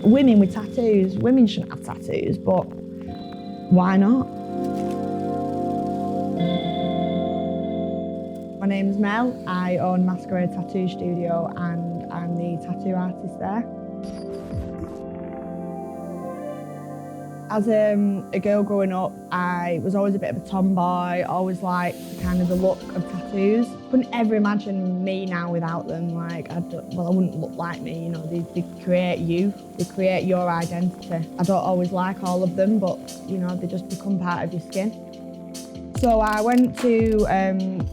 women with tattoos. Women shouldn't have tattoos, but why not? My name's Mel. I own Masquerade Tattoo Studio and I'm the tattoo artist there. As a girl growing up, I was always a bit of a tomboy, always liked kind of the look of tattoos. Couldn't ever imagine me now without them. Like, I wouldn't look like me, you know, they create you, they create your identity. I don't always like all of them, but, you know, they just become part of your skin. So I went to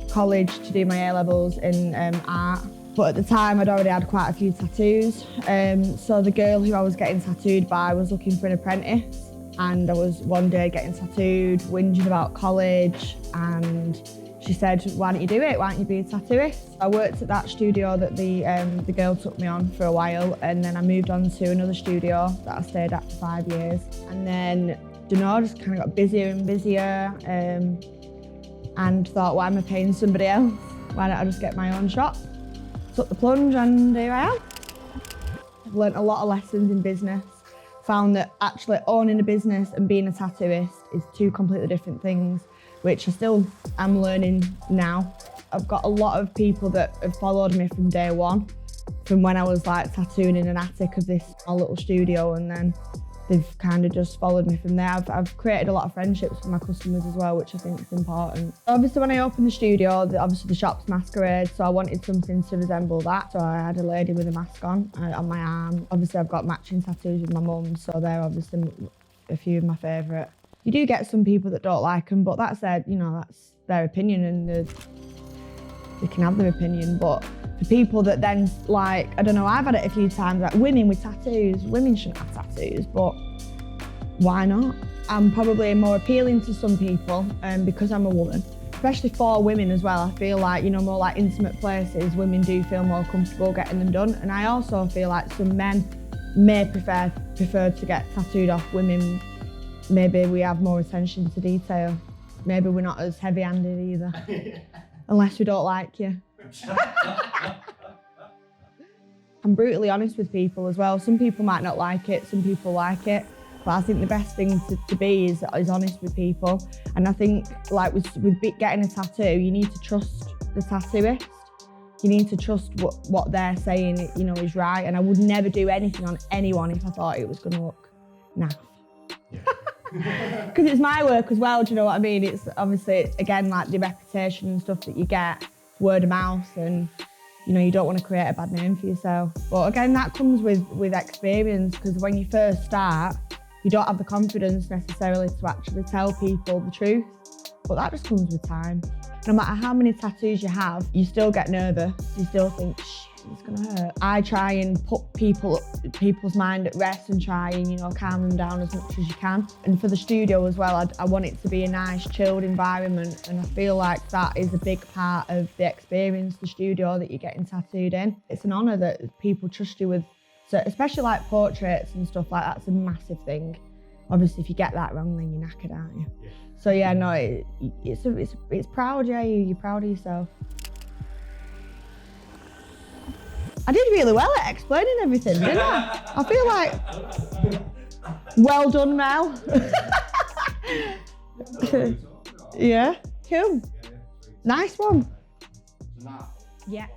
college to do my A-levels in art, but at the time I'd already had quite a few tattoos. So the girl who I was getting tattooed by was looking for an apprentice. And I was one day getting tattooed, whinging about college, and she said, why don't you do it? Why don't you be a tattooist? I worked at that studio that the girl took me on for a while, and then I moved on to another studio that I stayed at for 5 years. And then, you know, just kind of got busier and busier, and thought, why am I paying somebody else? Why don't I just get my own shop? Took the plunge and here I am. I've learnt a lot of lessons in business. Found that actually owning a business and being a tattooist is two completely different things, which I still am learning now. I've got a lot of people that have followed me from day one, from when I was like tattooing in an attic of this small little studio, and then they've kind of just followed me from there. I've created a lot of friendships with my customers as well, which I think is important. Obviously when I opened the studio, obviously the shop's Masquerade, so I wanted something to resemble that. So I had a lady with a mask on my arm. Obviously I've got matching tattoos with my mum, so they're obviously a few of my favourite. You do get some people that don't like them, but that's their, you know, that's their opinion, and they can have their opinion. But for people that then, like, I don't know, I've had it a few times, like women with tattoos, women shouldn't have tattoos, but why not? I'm probably more appealing to some people because I'm a woman, especially for women as well. I feel like, you know, more like intimate places, women do feel more comfortable getting them done. And I also feel like some men may prefer to get tattooed off women. Maybe we have more attention to detail. Maybe we're not as heavy-handed either, unless we don't like you. I'm brutally honest with people as well. Some people might not like it, some people like it, but I think the best thing to be is honest with people. And I think, like with getting a tattoo, you need to trust the tattooist. You need to trust what they're saying, you know, is right. And I would never do anything on anyone if I thought it was going to look naff. Because it's my work as well, do you know what I mean? It's obviously, again, like the reputation and stuff that you get, word of mouth, and you know, you don't want to create a bad name for yourself. But again, that comes with experience, because when you first start, you don't have the confidence necessarily to actually tell people the truth. But that just comes with time. No matter how many tattoos you have, you still get nervous. You still think, shit, it's gonna hurt. I try and put people's mind at rest and try and, you know, calm them down as much as you can. And for the studio as well, I want it to be a nice, chilled environment. And I feel like that is a big part of the experience, the studio that you're getting tattooed in. It's an honour that people trust you with, so especially like portraits and stuff like that's a massive thing. Obviously, if you get that wrong, then you're knackered, aren't you? Yeah. So yeah, no, it's proud, yeah, you're proud of yourself. I did really well at explaining everything, didn't I? I feel like, well done, Mel. Yeah, cool. Nice one. Yeah.